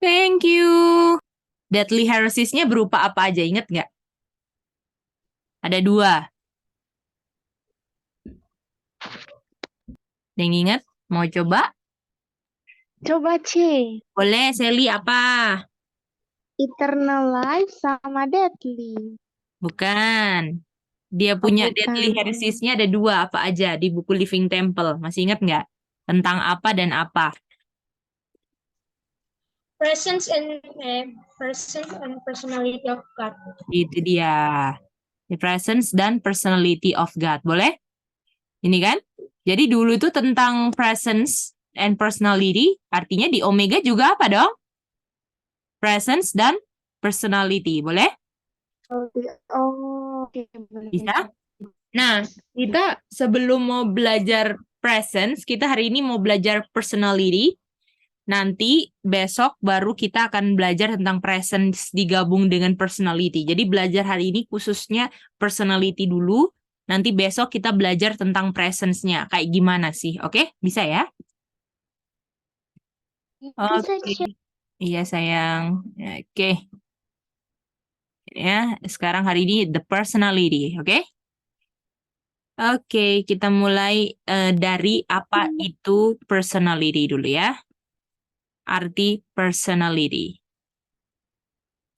Thank you. Deadly heresies-nya berupa apa aja? Ingat nggak? Ada 2. Yang ingat? Mau coba? Coba C. Boleh, Sally apa? Eternal Life sama Deadly. Bukan. Dia punya deadly bukan. heresies-nya ada 2. Apa aja di buku Living Temple? Masih ingat nggak? Tentang apa dan apa? Presence and personality of God. Itu dia. The presence dan personality of God. Boleh? Ini kan? Jadi dulu itu tentang presence and personality. Artinya di Omega juga apa dong? Presence dan personality. Boleh? Oh, oke. Bisa? Nah, kita sebelum mau belajar presence, kita hari ini mau belajar personality. Nanti besok baru kita akan belajar tentang presence digabung dengan personality. Jadi belajar hari ini khususnya personality dulu. Nanti besok kita belajar tentang presence-nya. Kayak gimana sih? Oke? Bisa ya? Bisa, Oke. Iya sayang. Oke. Ya, sekarang hari ini the personality. Oke? Oke, kita mulai dari apa itu personality dulu ya. Arti personality.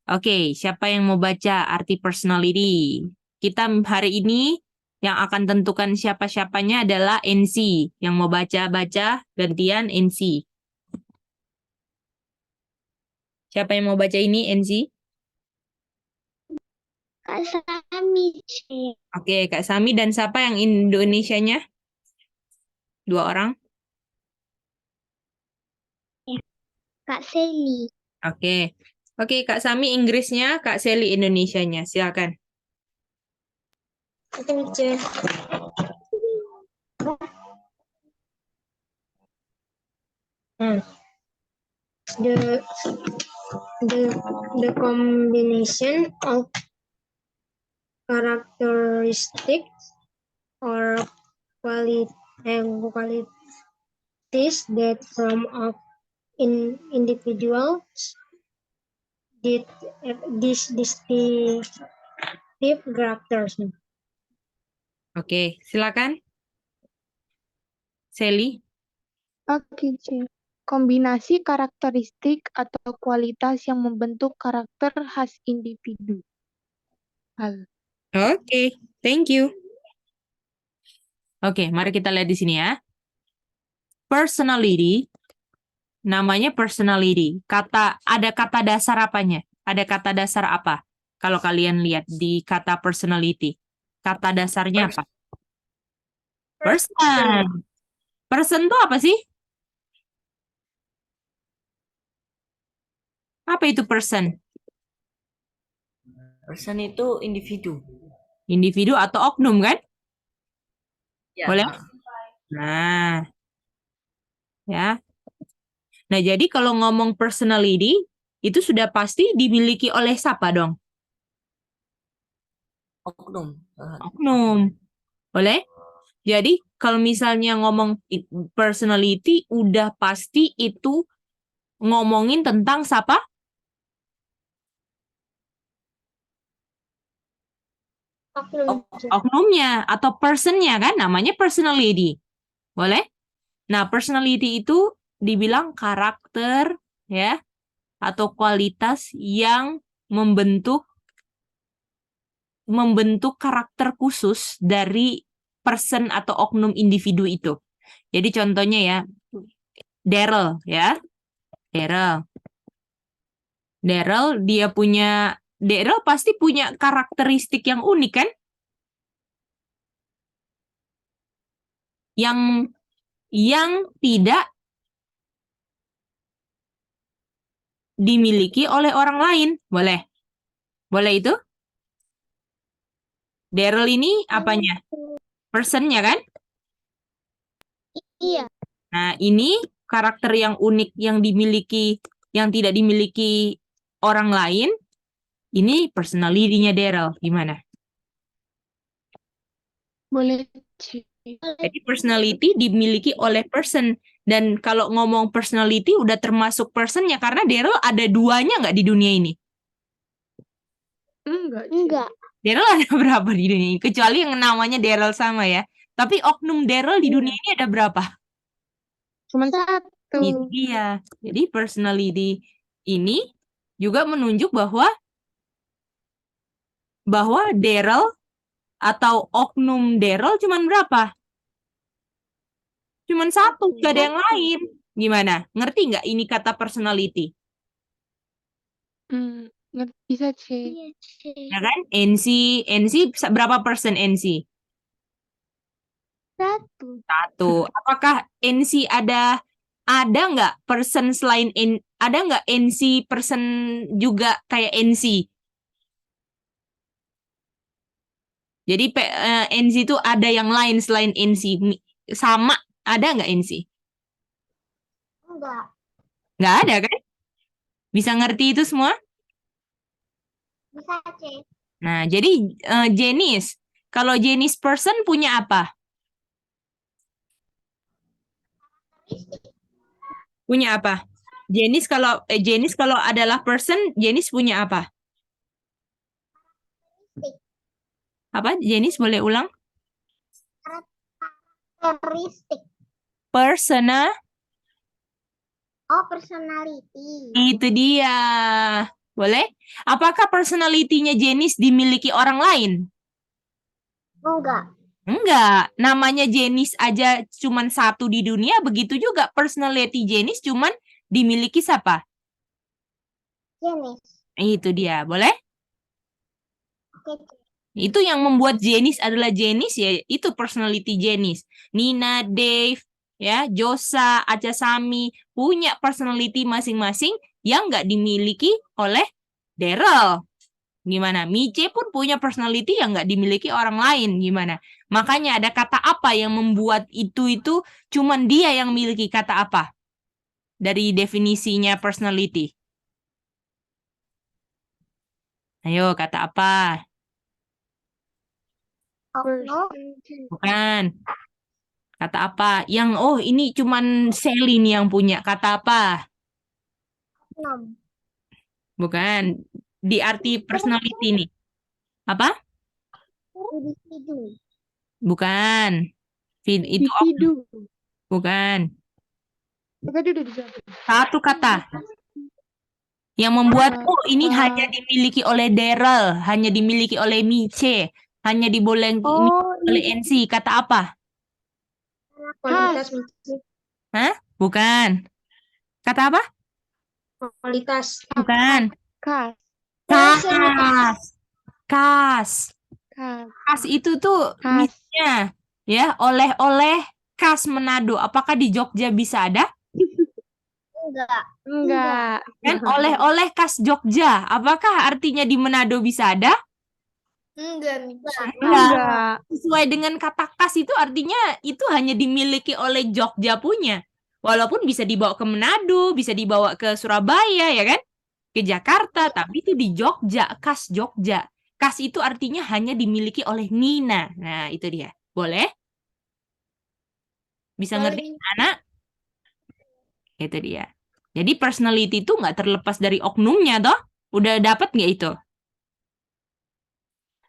Oke, siapa yang mau baca arti personality? Kita hari ini yang akan tentukan siapa-siapanya adalah NC. Yang mau baca-baca gantian NC. Siapa yang mau baca ini NC? Kak Sami C. Oke, Kak Sami dan siapa yang Indonesianya? 2 orang. Kak Seli. Oke. Oke, Kak Sami Inggrisnya, Kak Seli Indonesianya. Silakan. Oke, teacher. The the combination of characteristics or qualities that from of individuals did these distinctive characters. Oke, silakan. Seli. Oke, C. Kombinasi karakteristik atau kualitas yang membentuk karakter khas individu. Hal. Oke, thank you. Oke, mari kita lihat di sini ya. Personality, namanya personality. Ada kata dasar apanya? Ada kata dasar apa? Kalau kalian lihat di kata personality, kata dasarnya apa? Person. Person itu apa sih? Apa itu person? Person itu individu. Individu atau oknum kan? Ya. Boleh? Nah, ya. Nah, jadi kalau ngomong personality, itu sudah pasti dimiliki oleh siapa dong? Oknum. Oknum. Boleh? Jadi, kalau misalnya ngomong personality, udah pasti itu ngomongin tentang siapa? Oknumnya atau personnya kan? Namanya personality. Boleh? Nah, personality itu dibilang karakter, ya, atau kualitas yang membentuk karakter khusus dari person atau oknum individu itu. Jadi contohnya ya, Daryl ya. Daryl pasti punya karakteristik yang unik kan? Yang tidak dimiliki oleh orang lain. Boleh? Boleh itu? Daryl ini apanya? Personnya kan? Iya. Nah, ini karakter yang unik yang tidak dimiliki orang lain. Ini personality-nya Daryl. Gimana? Boleh. Jadi personality dimiliki oleh person. Dan kalau ngomong personality udah termasuk personnya. Karena Daryl ada duanya nggak di dunia ini? Enggak. Daryl ada berapa di dunia ini? Kecuali yang namanya Daryl sama ya. Tapi oknum Daryl di dunia ini ada berapa? Cuma satu. Itu dia. Jadi personality ini juga menunjuk bahwa Daryl atau oknum Daryl cuman berapa? Cuman satu, gak ada yang lain. Gimana? Ngerti nggak ini kata personality? Ngerti, bisa C. Ya kan? NC berapa persen NC? Satu. Apakah NC ada nggak person selain ada nggak NC person juga kayak NC? Jadi NC itu ada yang lain selain NC. Sama, ada nggak NC? Enggak. Nggak ada kan? Bisa ngerti itu semua? Bisa C. Nah, jadi jenis. Kalau jenis person punya apa? Punya apa? Jenis kalau adalah person, jenis punya apa? Apa? Jenis boleh ulang? Karakteristik. Persona. Oh, personality. Itu dia. Boleh? Apakah personality-nya Jenis dimiliki orang lain? Enggak. Enggak. Namanya Jenis aja cuman satu di dunia, begitu juga personality Jenis cuman dimiliki siapa? Jenis. Itu dia. Boleh? Oke. Itu yang membuat Jenis adalah Jenis ya, itu personality Jenis. Nina, Dave, ya, Josa, Aca Sami punya personality masing-masing yang nggak dimiliki oleh Daryl. Gimana? Miche pun punya personality yang nggak dimiliki orang lain. Gimana? Makanya ada kata apa yang membuat itu cuman dia yang miliki kata apa? Dari definisinya personality. Ayo, kata apa? Oknum. Bukan. Kata apa? Ini cuman Sally nih yang punya. Kata apa? Oknum. Bukan. Di arti personality nih. Apa? Individu. Bukan. Itu oknum. Bukan. Tadi udah dijawab. Satu kata yang membuat ini hanya dimiliki oleh Daryl, hanya dimiliki oleh Miche, hanya dimiliki oleh NC. Kata apa? Kualitas, Hah? Bukan. Kata apa? kualitas. Bukan. Kas. Kas. Kas. Kas. Kas itu tuh Kas. misalnya ya, oleh-oleh khas Manado. Apakah di Jogja bisa ada? Enggak. Kan oleh-oleh khas Jogja. Apakah artinya di Manado bisa ada? Enggak. Enggak. Sesuai dengan kata khas itu artinya itu hanya dimiliki oleh Jogja punya. Walaupun bisa dibawa ke Manado, bisa dibawa ke Surabaya, ya kan? Ke Jakarta, tapi itu di Jogja, khas Jogja. Khas itu artinya hanya dimiliki oleh Nina. Nah, itu dia. Boleh? Bisa ngerti, anak? Itu dia. Jadi personality itu nggak terlepas dari oknumnya, toh? Udah dapat nggak itu?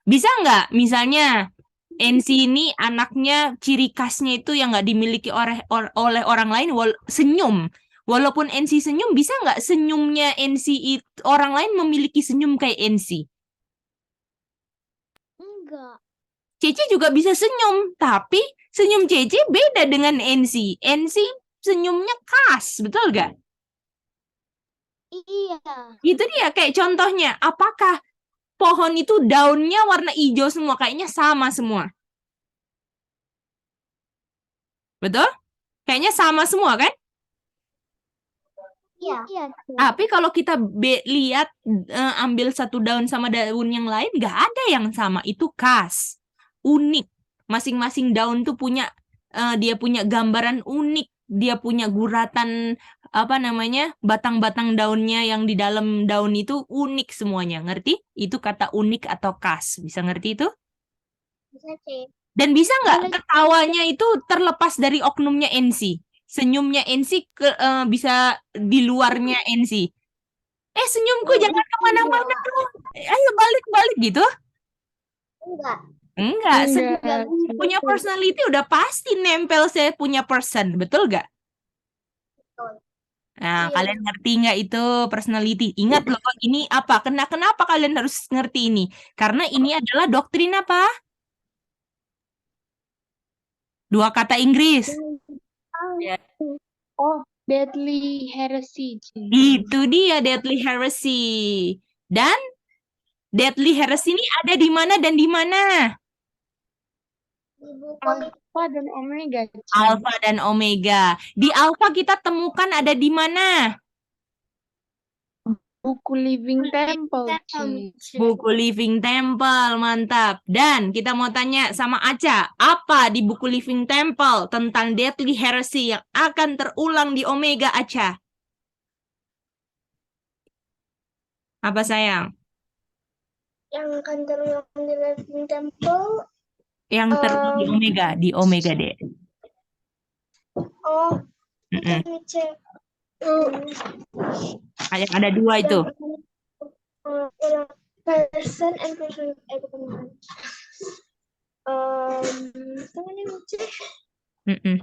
Bisa nggak? Misalnya, NC ini anaknya ciri khasnya itu yang nggak dimiliki oleh orang lain, senyum. Walaupun NC senyum, bisa nggak senyumnya NC orang lain memiliki senyum kayak NC? Enggak. Cece juga bisa senyum, tapi senyum Cece beda dengan NC. NC senyumnya khas, betul nggak? Iya. Itu dia, kayak contohnya, apakah pohon itu daunnya warna hijau semua, kayaknya sama semua. Betul? Kayaknya sama semua kan? Iya. Tapi kalau kita lihat ambil satu daun sama daun yang lain, nggak ada yang sama. Itu khas, unik. Masing-masing daun tuh punya dia punya gambaran unik. Dia punya guratan apa namanya batang-batang daunnya yang di dalam daun itu unik semuanya. Ngerti? Itu kata unik atau khas. Bisa ngerti itu? Bisa, Cek. Dan bisa nggak ketawanya itu terlepas dari oknumnya NC? Senyumnya NC bisa di luarnya NC. Senyumku jangan kemana-mana dong. Ayo balik-balik gitu. Enggak. Senyum punya personality udah pasti nempel saya punya person. Betul nggak? Nah, kalian ngerti nggak itu personality? Ingat loh, ini apa? Kenapa kalian harus ngerti ini? Karena ini adalah doktrin apa? Dua kata Inggris. Deadly heresy. Itu dia deadly heresy. Dan deadly heresy ini ada di mana dan di mana? Alpha dan Omega. Alpha dan Omega. Di Alpha kita temukan ada di mana? Buku Living Temple. Buku Living Temple, mantap. Dan kita mau tanya sama Aca, apa di buku Living Temple tentang deadly heresy yang akan terulang di Omega, Aca? Apa sayang? Yang akan terulang di Living Temple. Yang terulang di Omega deh. Oh, Mm-mm. cek. Ada dua itu. Person and person. Mm-mm.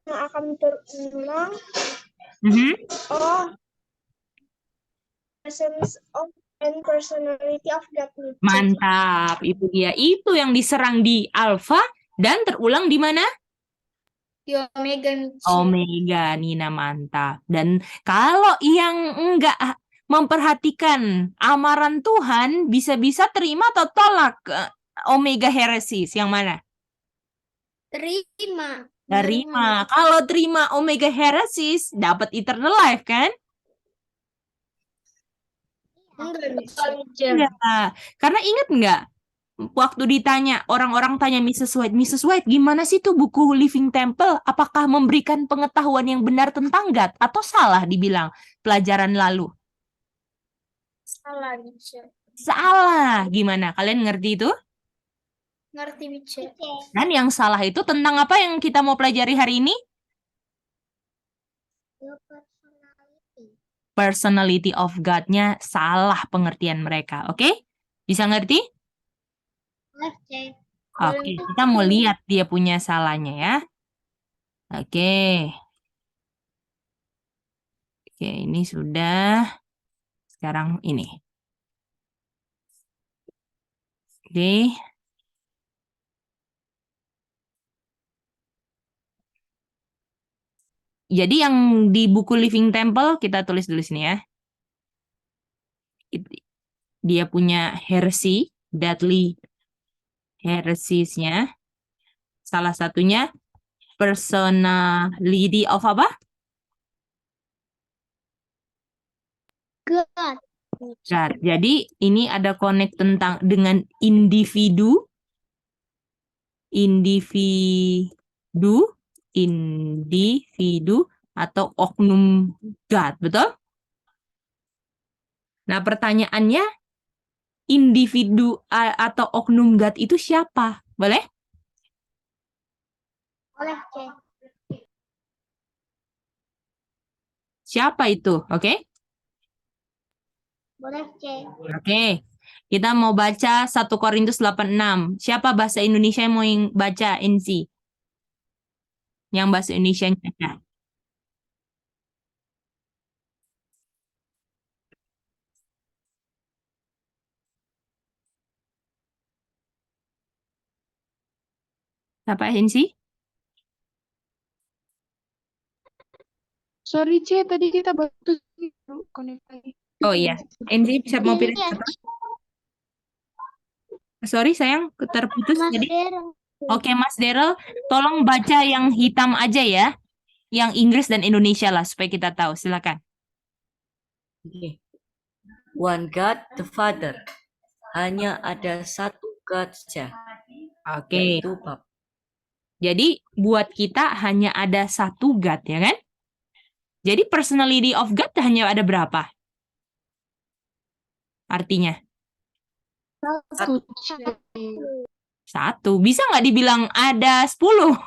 Yang akan terulang. Mhm. Essence of and personality of that nature. Mantap, itu dia. Itu yang diserang di Alpha dan terulang di mana? Di Omega. Omega, Nina, mantap. Dan kalau yang enggak memperhatikan amaran Tuhan, bisa-bisa terima atau tolak Omega Heresies. Yang mana? Terima. Terima. Kalau terima Omega Heresies, dapat eternal life, kan? Enggak. Karena ingat enggak? Waktu ditanya, orang-orang tanya Mrs. White, gimana sih tuh buku Living Temple? Apakah memberikan pengetahuan yang benar tentang God? Atau salah dibilang pelajaran lalu? Salah, Salah. Gimana? Kalian ngerti itu? Ngerti, Mice. Dan yang salah itu tentang apa yang kita mau pelajari hari ini? Personality of God-nya salah pengertian mereka. Oke? Bisa ngerti? Oke, kita mau lihat dia punya salahnya ya. Oke. Oke, ini sudah. Sekarang ini. Oke. Jadi yang di buku Living Temple kita tulis dulu sini ya. Dia punya heresy, deadly heresies-nya. Salah satunya personality of apa? God. God. Jadi ini ada connect tentang dengan individu, individu atau oknum God, betul? Nah, pertanyaannya individu atau oknum God itu siapa? Boleh? Boleh, C. Siapa itu? Oke? Boleh, C. Oke. Kita mau baca 1 Korintus 8:6. Siapa bahasa Indonesia yang mau baca NC? Yang bahasa Indonesia-nya. Siapa NC? Sorry, C, tadi kita baru connect lagi. Oh iya. NC bisa mau pilih Iya, apa? Sorry sayang, terputus Mas tadi. Deren. Oke Mas Daryl, tolong baca yang hitam aja ya. Yang Inggris dan Indonesia lah supaya kita tahu. Silakan. Okay. One God, the Father. Hanya ada satu God saja, Oke. yaitu Bapa. Jadi buat kita hanya ada satu God ya kan? Jadi personality of God hanya ada berapa? Artinya Satu, C. satu. Bisa nggak dibilang ada 10?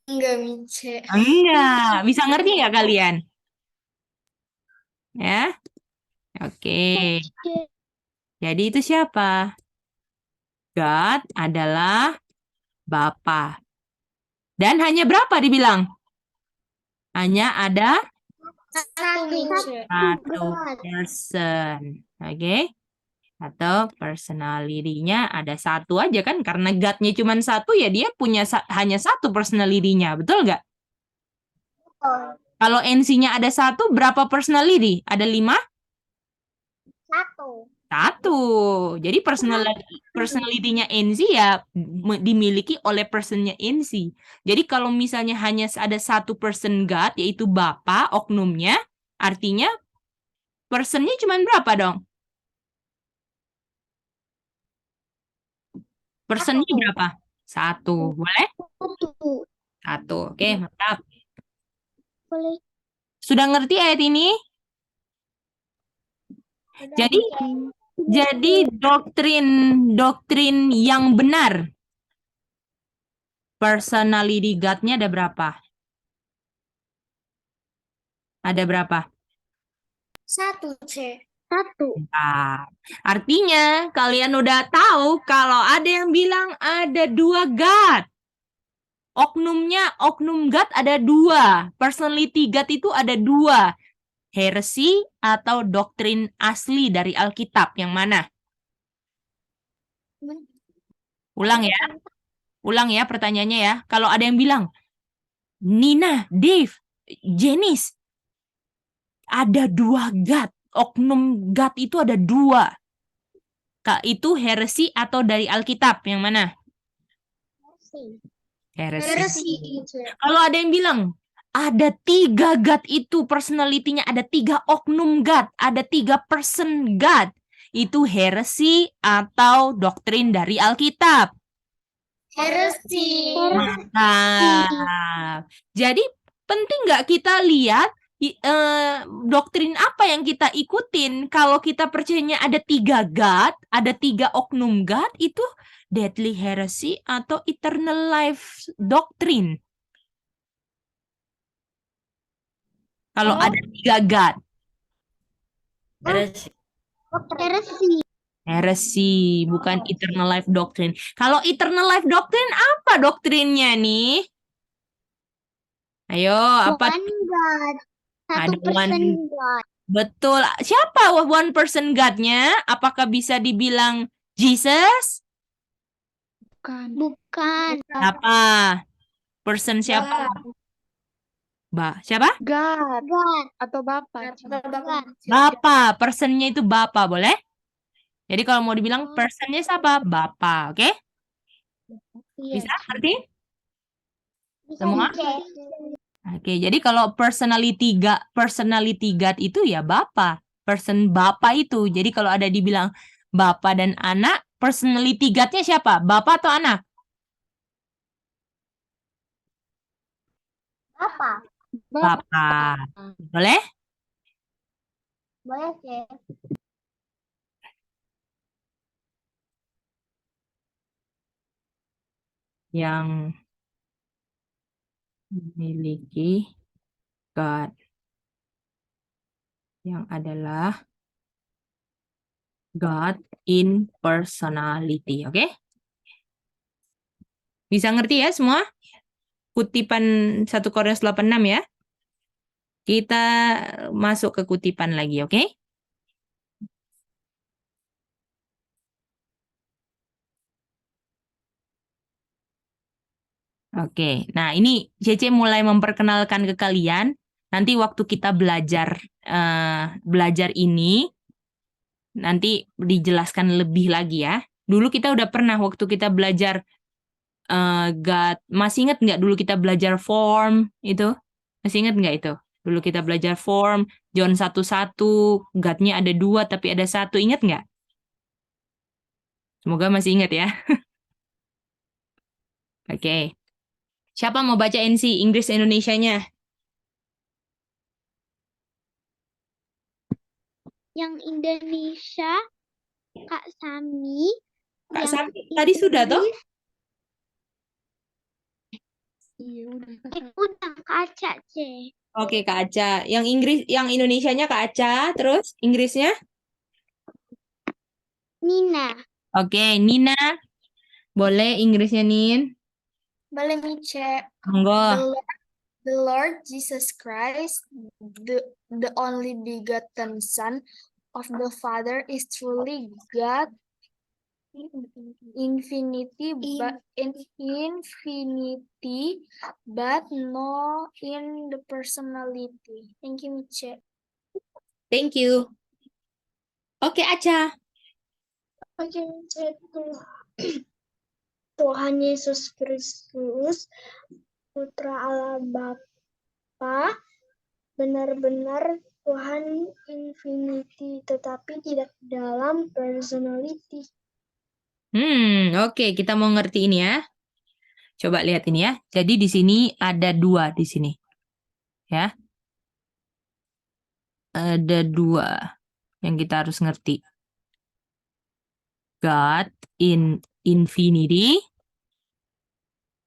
Enggak, Mince. Enggak. Bisa ngerti nggak kalian? Ya. Oke. Jadi itu siapa? God adalah Bapa. Dan hanya berapa dibilang? Hanya ada Satu, Mince. satu person. Oke. Atau personality-nya ada satu aja kan. Karena God-nya cuma satu ya dia punya hanya satu personality-nya. Betul nggak? Oh, Kalau NC-nya ada satu, berapa personality? Ada 5? satu. Satu. Jadi personality-nya NC ya dimiliki oleh personnya NC. Jadi kalau misalnya hanya ada satu person God, yaitu Bapa, oknumnya, artinya personnya cuma berapa dong? Personnya Satu. berapa? Satu. Boleh? Satu. Satu. Oke, mantap. Boleh. Sudah ngerti ayat ini? Jadi doktrin yang benar. Personality God-nya ada berapa? Ada berapa? Satu, C. Satu. Nah, artinya kalian udah tahu kalau ada yang bilang ada 2 God. Oknum God ada 2. Personality God itu ada 2. Heresi atau doktrin asli dari Alkitab. Yang mana? Ulang ya. Ulang ya pertanyaannya ya. Kalau ada yang bilang, Nina, Dave, Jenis, ada 2 God. Oknum God itu ada 2. Kak, itu heresi atau dari Alkitab? Yang mana? Heresi. Kalau ada yang bilang, ada 3 God itu personality-nya, ada 3 oknum God, ada 3 person God. Itu heresi atau doktrin dari Alkitab. Heresi. Nah, jadi penting nggak kita lihat doktrin apa yang kita ikutin. Kalau kita percayanya ada 3 God, ada 3 oknum God, itu deadly heresy atau eternal life doctrine. Kalau ada 3 God. Heresi. Heresi. Heresi, bukan eternal life doctrine. Kalau eternal life doctrine, apa doktrinnya nih? Ayo, apa? One God. Ada Satu person one. God. Betul. Siapa one person God-nya? Apakah bisa dibilang Jesus? Bukan. Bukan. Siapa? Person siapa? Siapa? God. God. Atau Bapak. God. Bapa. Personnya itu Bapa, boleh? Jadi kalau mau dibilang Oh. personnya siapa? Bapa, oke? Iya. Bisa ngerti? Bisa Semua? dicek. Oke, jadi kalau personality God itu ya Bapa. Person Bapa itu. Jadi kalau ada dibilang Bapa dan anak, personality God-nya siapa? Bapa atau anak? Apa? Bapa. Boleh? Boleh cek. Yang memiliki God. Yang adalah God in personality, oke? Bisa ngerti ya semua? Kutipan 1 Korintus 8:6 ya. Kita masuk ke kutipan lagi, oke? Oke, nah ini Cece mulai memperkenalkan ke kalian. Nanti waktu kita belajar ini, nanti dijelaskan lebih lagi ya. Dulu kita udah pernah waktu kita belajar God. Masih ingat nggak dulu kita belajar form itu? Masih ingat nggak itu? Dulu kita belajar form, John 1:1, God-nya ada 2 tapi ada 1. Ingat nggak? Semoga masih ingat ya. Oke. Siapa mau bacain sih Inggris Indonesianya? Yang Indonesia, Kak Sami. Kak Yang Sami, tadi sudah toh? Inggris, Iya, udah. udah Kak Aca, cek. Oke, Kak Aca. Yang Indonesianya Kak Aca, terus Inggrisnya? Nina. Oke, Nina. Boleh Inggrisnya, Nin? Boleh mi cek. Monggo. The Lord Jesus Christ, the only begotten Son of the Father, is truly God, infinity, but no in the personality. Thank you, mi cek. Thank you. Oke, Aca. Oke, cek. Tuhan Yesus Kristus, Putra Allah Bapa, benar-benar Tuhan infinity, tetapi tidak dalam personality. Oke, kita mau ngerti ini ya. Coba lihat ini ya. Jadi di sini ada 2 di sini. Ya. Ada 2 yang kita harus ngerti. God in infinity.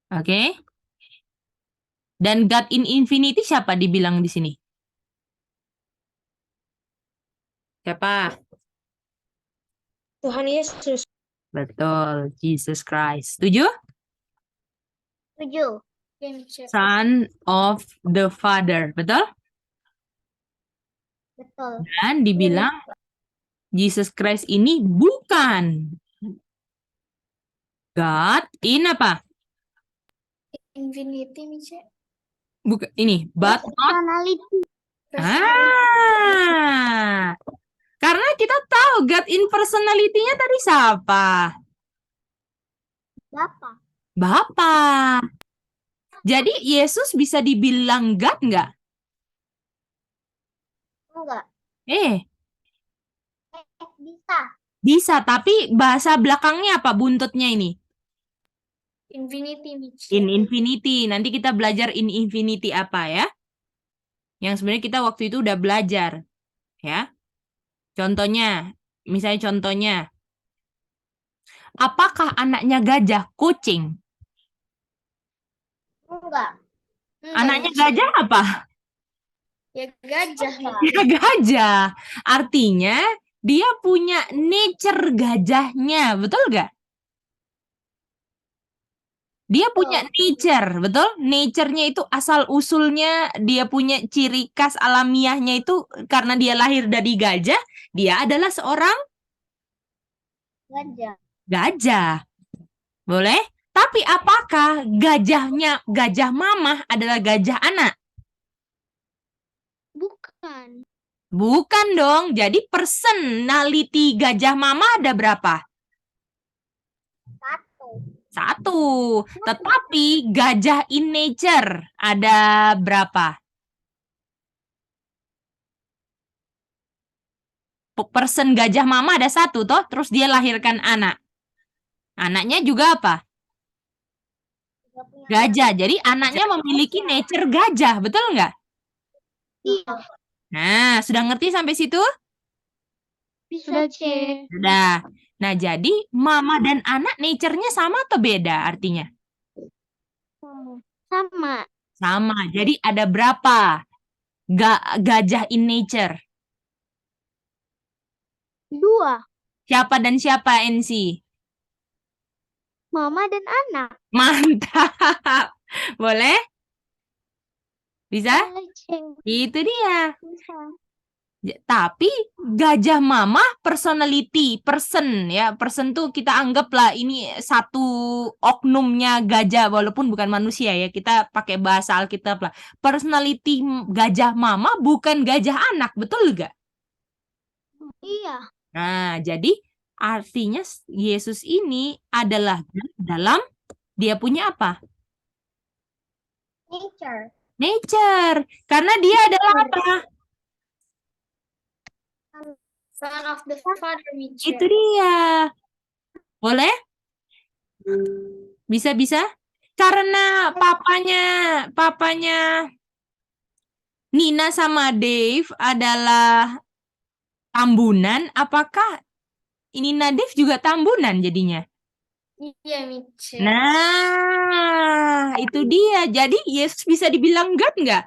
Oke. Dan God in infinity siapa dibilang di sini? Siapa? Tuhan Yesus. Betul, Jesus Christ. Setuju? 7. Oke, mi cek. Son of the Father. Betul? Betul. Dan dibilang Jesus Christ ini bukan God in apa? Infinity, mi cek. Bukan ini, but not. Personality. Karena kita tahu God in personality-nya tadi siapa? Bapa. Bapa. Jadi Yesus bisa dibilang God nggak? Enggak. Bisa. Bisa, tapi bahasa belakangnya apa buntutnya ini? Infinity, mi cek. In infinity. Nanti kita belajar in infinity apa ya? Yang sebenarnya kita waktu itu udah belajar. Ya. Contohnya, misalnya contohnya. Apakah anaknya gajah kucing? Enggak. Anaknya gajah apa? Ya gajah. Ya gajah. Artinya dia punya nature gajahnya. Betul nggak? Dia punya nature, betul? Nature-nya itu asal-usulnya, dia punya ciri khas alamiahnya itu karena dia lahir dari gajah, dia adalah seorang Gajah. gajah. Boleh? Tapi apakah gajah mamah adalah gajah anak? Bukan. Bukan dong. Jadi personality gajah mama ada berapa? Satu. Tetapi gajah in nature ada berapa? Person gajah mama ada satu toh, terus dia lahirkan anak. Anaknya juga apa? Gajah. Jadi anaknya memiliki nature gajah, betul nggak? Iya. Nah, sudah ngerti sampai situ? Bisa C. Sudah. Nah, jadi mama dan anak nature-nya sama atau beda artinya? Sama. Sama. Jadi ada berapa gajah in nature? 2. Siapa dan siapa NC? Mama dan anak. Mantap. Boleh? Bisa? Boleh C. Itu dia. Bisa. Tapi gajah mama personality, person ya. Person tuh kita anggaplah ini satu oknumnya gajah walaupun bukan manusia ya. Kita pakai bahasa Alkitab lah. Personality gajah mama bukan gajah anak, betul nggak? Iya. Nah, jadi artinya Yesus ini adalah dalam dia punya apa? Nature. Nature. Karena dia adalah apa? Son of the Father Itu nature. dia. Boleh? Bisa-bisa? Karena papanya Nina sama Dave adalah Tambunan, apakah Nina Dave juga Tambunan jadinya? Iya, Mice. Nah, itu dia. Jadi Yesus bisa dibilang God nggak?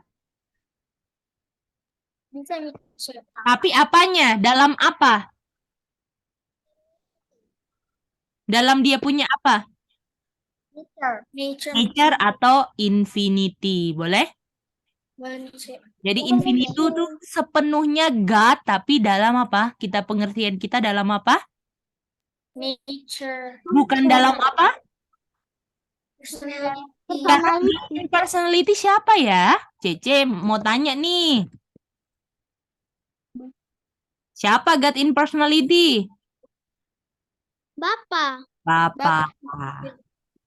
Bisa, Mice. Tapi apanya? Dalam apa? Dalam dia punya apa? Nature. Nature. Nature atau infinity. Boleh? Boleh, Mice. Jadi infinity itu sepenuhnya God, tapi dalam apa? Kita pengertian kita dalam apa? Nature. Bukan dalam apa? Personality. Personality. Personality siapa ya? Cece mau tanya nih. Siapa God in personality? Bapak. Bapak.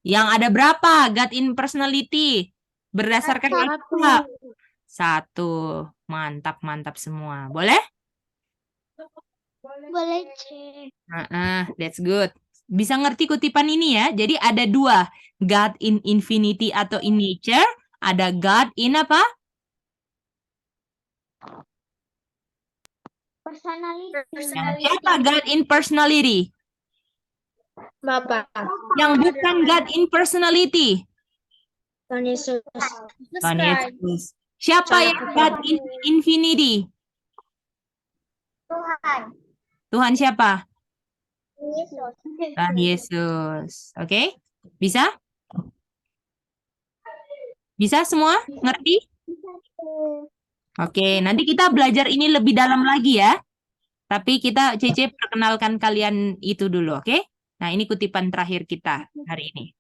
Yang ada berapa God in personality? Berdasarkan apa? Satu. Mantap semua. Boleh? Boleh C. That's good. Bisa ngerti kutipan ini ya? Jadi ada dua. God in infinity atau in nature. Ada God in apa? Personality. Siapa God in personality? Bapak. Yang bukan God in personality. Tuhan Yesus. Tuhan Yesus. Siapa yang God in infinity? Tuhan. Tuhan siapa? Yesus. Tuhan Yesus. Oke? Bisa? Bisa semua? Ngerti? Oke, nanti kita belajar ini lebih dalam lagi ya. Tapi kita Cece perkenalkan kalian itu dulu, oke? Nah, ini kutipan terakhir kita hari ini.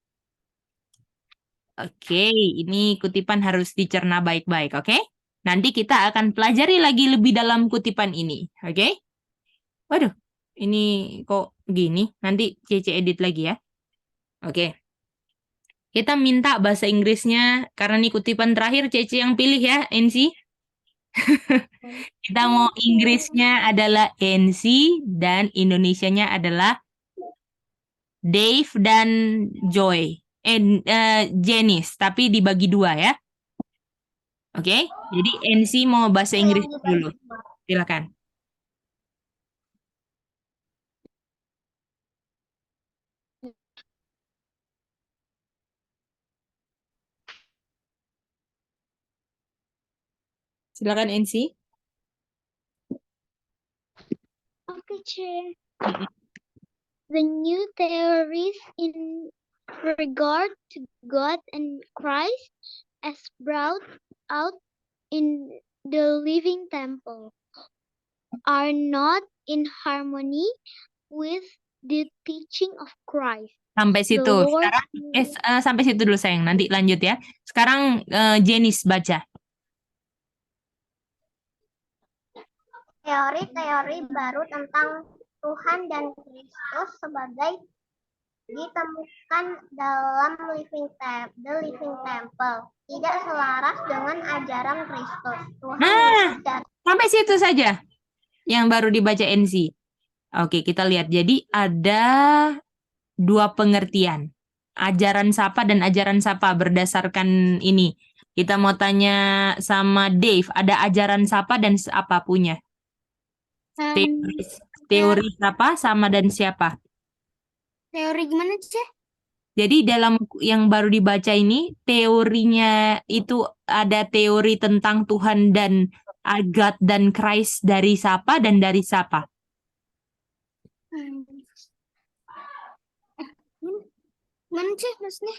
Oke, ini kutipan harus dicerna baik-baik, oke? Nanti kita akan pelajari lagi lebih dalam kutipan ini, oke? Waduh, ini kok gini? Nanti Cece edit lagi ya. Oke. Kita minta bahasa Inggrisnya, karena ini kutipan terakhir Cece yang pilih ya, NC. Kita mau Inggrisnya adalah NC dan Indonesianya adalah Dave dan Joy. Janice, tapi dibagi dua ya. Oke, jadi NC mau bahasa Inggris dulu. Silakan. Silakan NC. Okay, Chair. The new theories in regard to God and Christ as brought out in the living temple are not in harmony with the teaching of Christ. Sampai The situ. Lord Sekarang sampai situ dulu sayang. Nanti lanjut ya. Sekarang Jenis baca. teori-teori baru tentang Tuhan dan Kristus sebagai ditemukan dalam The Living Temple tidak selaras dengan ajaran Kristus. Tuhan Nah. Yesus dan Sampai situ saja yang baru dibaca NC. Oke, kita lihat. Jadi ada dua pengertian. Ajaran sapa dan ajaran sapa berdasarkan ini. Kita mau tanya sama Dave, ada ajaran sapa dan apa punya? Teori sapa sama dan siapa? Teori gimana, Ceh? Jadi dalam yang baru dibaca ini, teorinya itu ada teori tentang Tuhan dan God dan Christ dari siapa dan dari siapa? Mana, Ceh, maksudnya?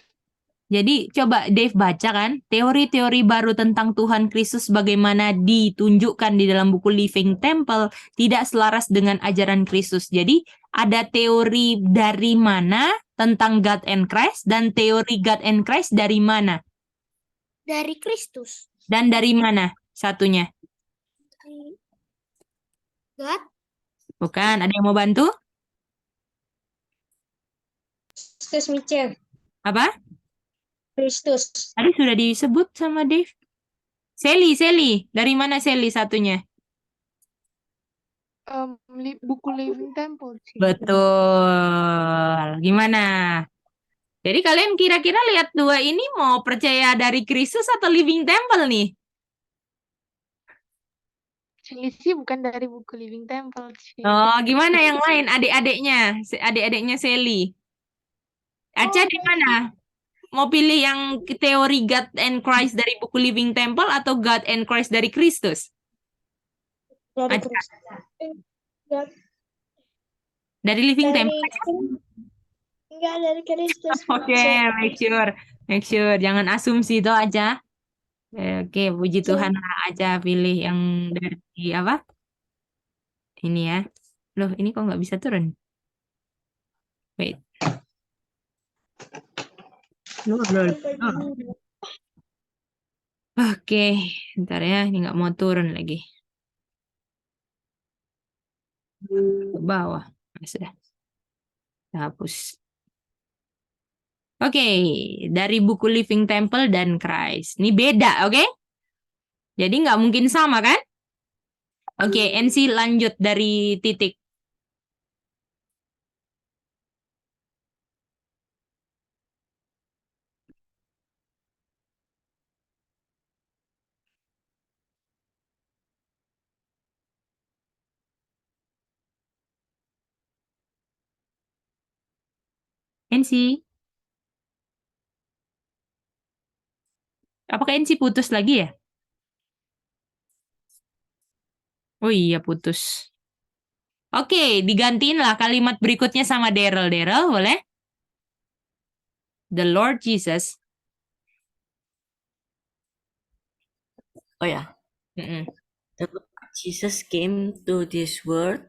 Jadi coba Dave baca kan, teori-teori baru tentang Tuhan Kristus bagaimana ditunjukkan di dalam buku Living Temple tidak selaras dengan ajaran Kristus. Jadi ada teori dari mana tentang God and Christ dan teori God and Christ dari mana? Dari Kristus. Dan dari mana satunya? God. Bukan, ada yang mau bantu? Kristus Michel. Apa? Kristus. Tadi sudah disebut sama Dave. Sally. Dari mana Sally satunya? Buku Living Temple sih. Betul. Gimana? Jadi kalian kira-kira lihat dua ini mau percaya dari Kristus atau Living Temple nih? Selisih bukan dari buku Living Temple sih. Oh, gimana yang lain? Adik-adiknya Sally. Aca di mana? Mau pilih yang teori God and Christ dari buku Living Temple atau God and Christ dari Kristus? Dari Aca. Kristus. Dari Living Temple. enggak dari Kristus. Oke, make sure. Jangan asumsi itu aja. Oke, puji Tuhan aja pilih yang dari apa? Ini ya. Loh, ini kok nggak bisa turun? Wait. Loh. Oke, ntar ya. Ini nggak mau turun lagi. Ke bawah. Nah, sudah. Kita hapus. Oke, dari buku Living Temple dan Christ. Ini beda, oke? Jadi nggak mungkin sama, kan? Oke, NC lanjut dari titik. NC. Apakah NC putus lagi ya? Oh iya, putus. Oke, digantiin lah kalimat berikutnya sama Daryl. Daryl, boleh? The Lord Jesus. Oh ya, Mm-mm. the Lord Jesus came to this world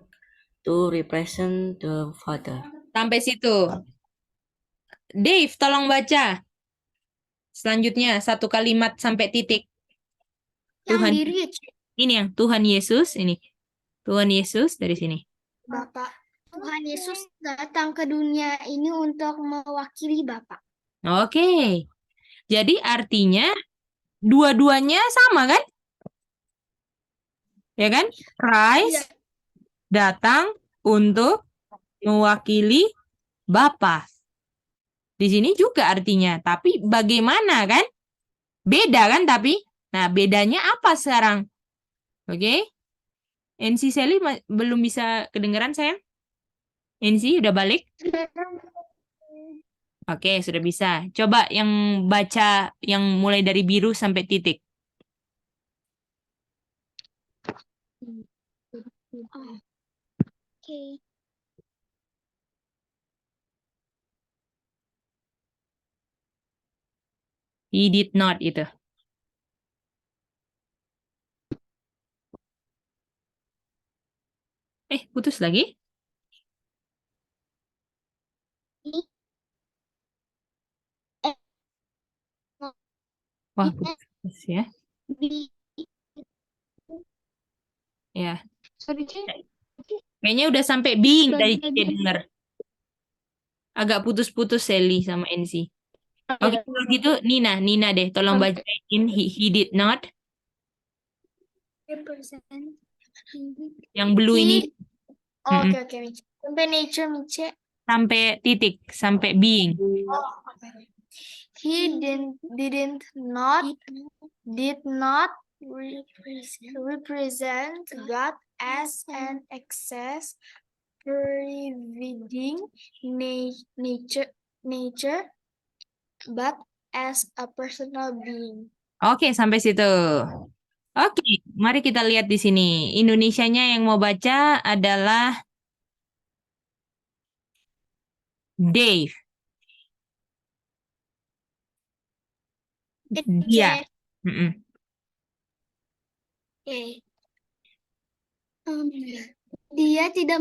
to represent the Father. Sampai situ. Dave, tolong baca. Selanjutnya, satu kalimat sampai titik. Yang Tuhan. biru ya, Ceh? Ini yang Tuhan Yesus. Ini. Tuhan Yesus dari sini. Bapak. Tuhan Yesus datang ke dunia ini untuk mewakili Bapak. Oke. Jadi artinya dua-duanya sama kan? Ya kan? Christ datang untuk mewakili Bapa. Di sini juga artinya, tapi bagaimana kan? Beda kan tapi? Nah, bedanya apa sekarang? Oke. NC Sally belum bisa kedengeran sayang? NC udah balik? Oke, sudah bisa. Coba yang baca yang mulai dari biru sampai titik. Oke. He did not itu. Putus lagi? Wah, putus ya. Be Ya. Sorry, Ci. Kayaknya udah sampai being tadi Sebagai Cici denger. Agak putus-putus Sally sama NC. Oke, kalau gitu Nina deh, tolong bacain he did not. represent Yang blue ini Oke, Mice. Sampai nature, Mice. sampai titik, sampai being. He did not represent God as an excess pervading nature, but as a personal being. Oke, sampai situ. Oke, mari kita lihat di sini. Indonesianya yang mau baca adalah Dave. Dia. Mm-mm. Dia tidak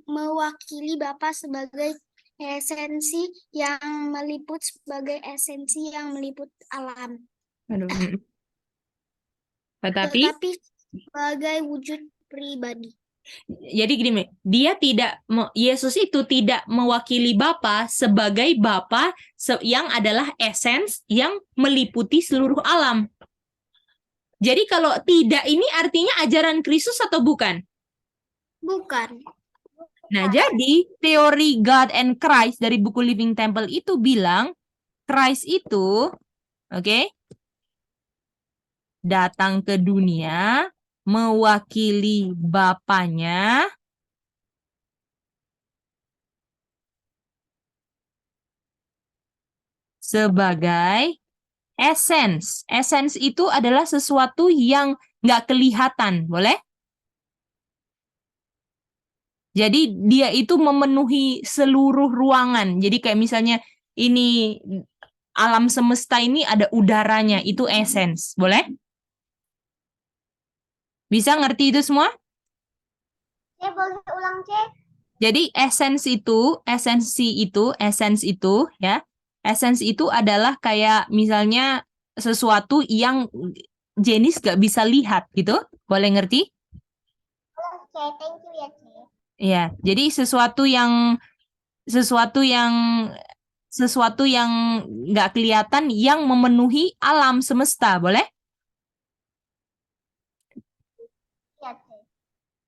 mewakili Bapa sebagai esensi yang meliput alam, Aduh. Tetapi sebagai wujud pribadi. jadi gini, dia tidak Yesus itu tidak mewakili Bapa sebagai Bapa yang adalah esens yang meliputi seluruh alam. Jadi kalau tidak ini artinya ajaran Kristus atau bukan? Bukan. Nah, jadi teori God and Christ dari buku Living Temple itu bilang Christ itu, datang ke dunia mewakili Bapanya sebagai essence. Essence itu adalah sesuatu yang nggak kelihatan, boleh? Jadi dia itu memenuhi seluruh ruangan. Jadi kayak misalnya ini alam semesta ini ada udaranya, itu essence, boleh? Bisa ngerti itu semua? Boleh ulang, Cek? Jadi essence itu adalah kayak misalnya sesuatu yang Jenis gak bisa lihat gitu. Boleh ngerti? Oke, thank you ya, Cek. Iya, jadi sesuatu yang nggak kelihatan yang memenuhi alam semesta, boleh? Ya, Cek.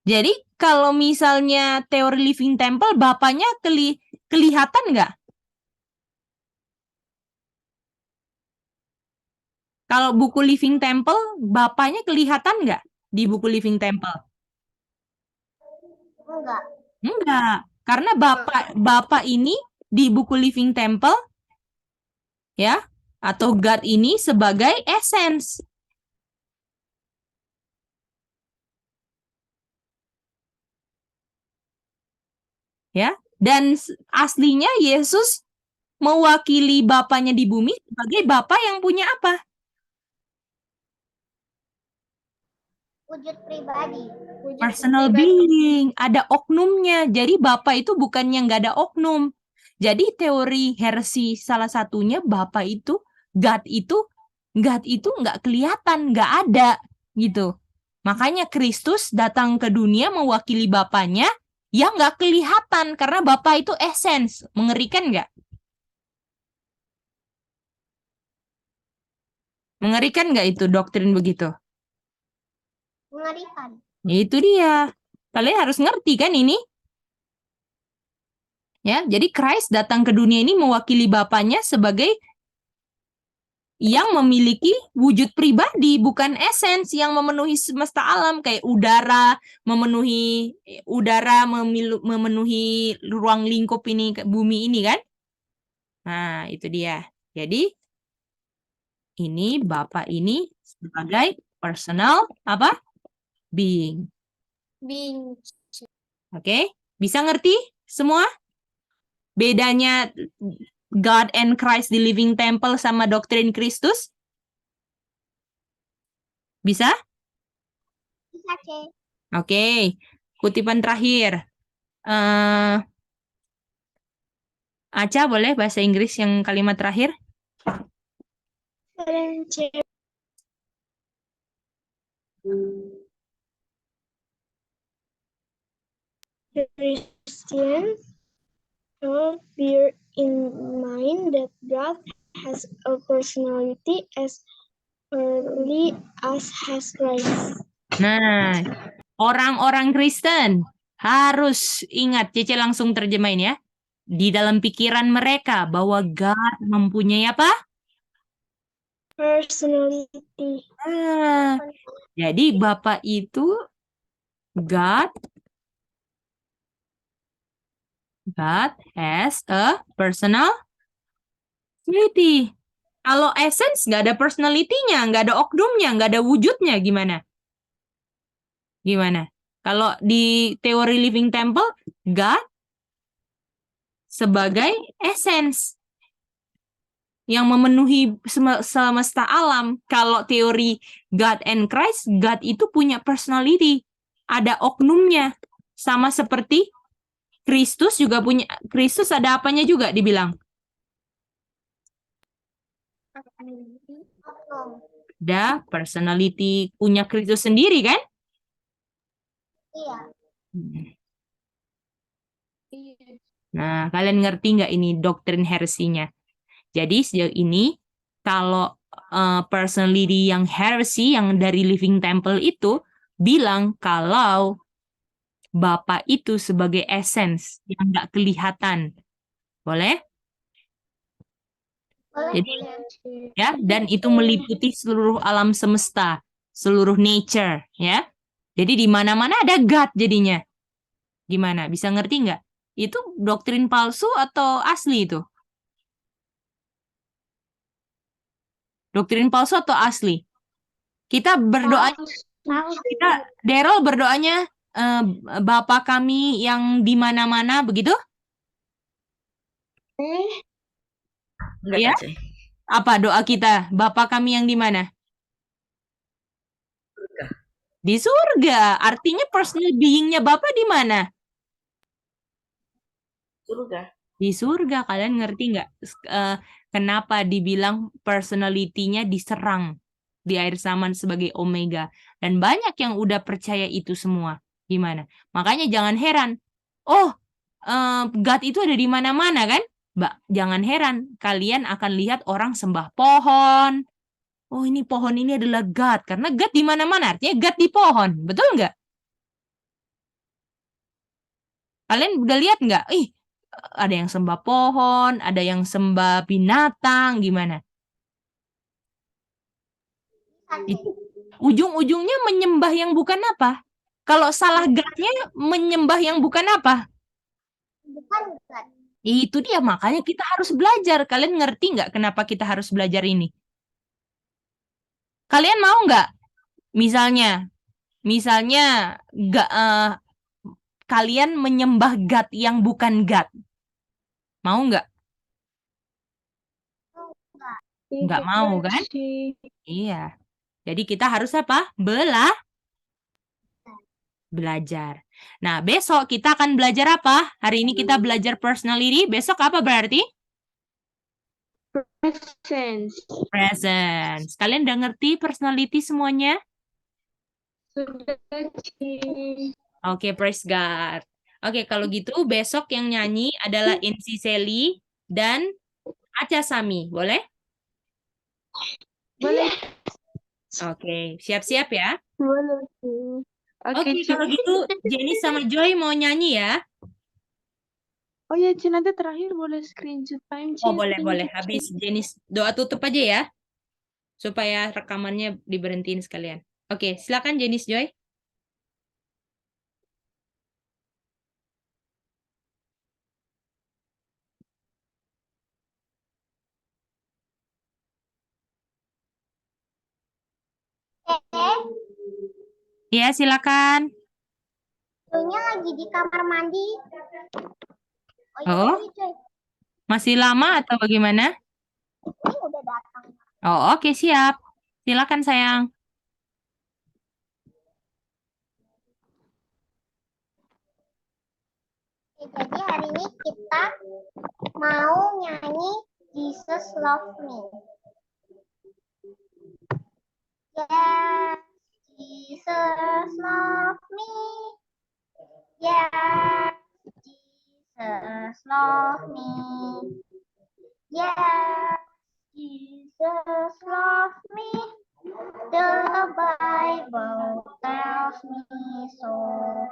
Jadi kalau misalnya teori Living Temple, bapaknya kelihatan nggak? Kalau buku Living Temple, bapaknya kelihatan nggak di buku Living Temple? Enggak. Enggak, karena bapak ini di buku Living Temple, ya, atau God ini sebagai essence. Ya, dan aslinya Yesus mewakili Bapaknya di bumi sebagai Bapa yang punya apa? Wujud pribadi. Personal being, ada oknumnya. Jadi Bapa itu bukannya nggak ada oknum. Jadi teori heresi salah satunya Bapa itu, God itu nggak kelihatan, nggak ada gitu. Makanya Kristus datang ke dunia mewakili Bapaknya yang nggak kelihatan karena Bapa itu essence. Mengerikan nggak? Mengerikan nggak itu doktrin begitu? Mengerikan. Itu dia. Kalian harus ngerti kan ini? Ya, jadi Christ datang ke dunia ini mewakili Bapaknya sebagai yang memiliki wujud pribadi, bukan essence yang memenuhi semesta alam kayak udara, memenuhi ruang lingkup ini, bumi ini kan? Nah, itu dia. Jadi ini Bapak ini sebagai personal apa? Being. Being. Oke, bisa ngerti semua? Bedanya God and Christ the Living Temple sama doktrin Kristus? Bisa? Bisa, C. Oke. Kutipan terakhir. Aca boleh bahasa Inggris yang kalimat terakhir? Christians should bear in mind that God has a personality as early as has Christ. Nah, orang-orang Kristen harus ingat, Cece langsung terjemahin ya. Di dalam pikiran mereka bahwa God mempunyai apa? Personality. Jadi Bapa itu God has a personality. Kalau essence nggak ada personality-nya, nggak ada oknumnya, nggak ada wujudnya, gimana? Gimana? Kalau di teori Living Temple, God sebagai essence yang memenuhi semesta alam. Kalau teori God and Christ, God itu punya personality, ada oknumnya. Sama seperti Kristus juga punya, Kristus ada apanya juga dibilang? Ada personality, punya Kristus sendiri kan? Iya. Nah, kalian ngerti nggak ini doktrin heresinya? Jadi sejauh ini, kalau personality yang heresy, yang dari Living Temple itu, bilang kalau Bapa itu sebagai essence yang nggak kelihatan. Boleh? Boleh, Jadi, boleh. ya, dan itu meliputi seluruh alam semesta, seluruh nature, ya. Jadi di mana-mana ada God jadinya. Gimana? Bisa ngerti nggak? Itu doktrin palsu atau asli itu? Doktrin palsu atau asli? Kita berdoa, Daryl berdoanya, Bapa kami yang di mana-mana, begitu? Enggak, Ya? Kak Cey. Apa doa kita? Bapa kami yang di mana? Surga. Di surga. Artinya personal being-nya Bapa di mana? Surga. Di surga. Kalian ngerti nggak? Kenapa dibilang personality-nya diserang di akhir zaman sebagai Omega? Dan banyak yang udah percaya itu semua. Gimana? Makanya jangan heran. Oh, God itu ada di mana-mana kan? Jangan heran. Kalian akan lihat orang sembah pohon. Oh, ini pohon ini adalah God. Karena God di mana-mana. Artinya God di pohon. Betul nggak? Kalian udah lihat nggak? Ada yang sembah pohon, ada yang sembah binatang, gimana? Ujung-ujungnya menyembah yang bukan apa? Kalau salah God-nya menyembah yang bukan apa? Bukan, bukan. Itu dia, makanya kita harus belajar. Kalian ngerti nggak kenapa kita harus belajar ini? Kalian mau nggak? Misalnya, kalian menyembah God yang bukan God. Mau nggak? Nggak mau kan? Iya. Jadi kita harus apa? Belajar. Nah, besok kita akan belajar apa? Hari ini kita belajar personality. Besok apa berarti? Presence. Kalian udah ngerti personality semuanya? Oke, praise God. Oke, kalau gitu besok yang nyanyi adalah Insi Seli dan Aca Sami. Boleh? Boleh. Oke, siap-siap ya. Boleh. Oke, kalau gitu Jenny sama Joy mau nyanyi ya. Oh ya, Ci, nanti terakhir boleh screenshot time, Ci. Oh, boleh. Habis Jenny doa tutup aja ya. Supaya rekamannya diberhentiin sekalian. Oke, silakan Jenis Joy. Ya, silakan. Joynya lagi di kamar mandi. Oh. Iya, Joy. Masih lama atau bagaimana? Ini udah datang. Oh, oke, siap. Silakan, sayang. Jadi hari ini kita mau nyanyi Jesus Love Me. Yes, Jesus love me. Yes, Jesus love me. Yes, Jesus love me. The Bible tells me so.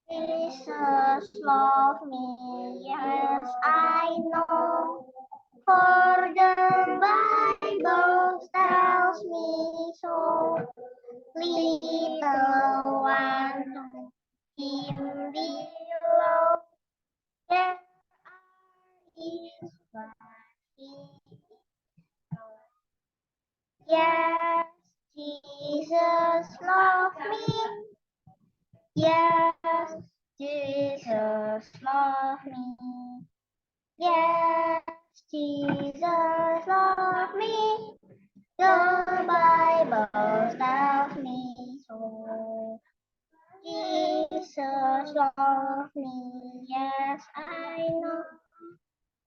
Jesus love me. Yes, I know. For the Bible tells me so. Little one to him below. There is yes, Jesus love me. Yes, Jesus love me. Yes, Jesus love me. The Bible tells me so. Jesus love me. Yes, I know.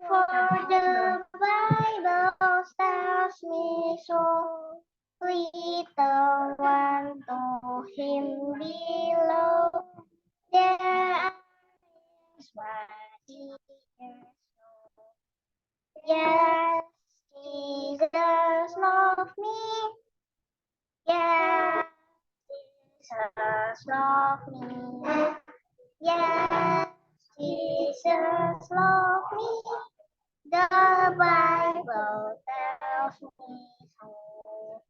For the Bible tells me so. Little one to him below. There is what he is. Yes, Jesus love me. Yes, Jesus love me. Yes, Jesus love me. The Bible tells me so.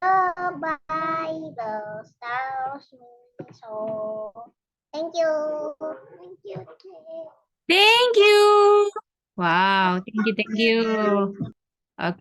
The Bible tells me so. Thank you. Thank you. Thank you. Wow, thank you, thank you. Oke.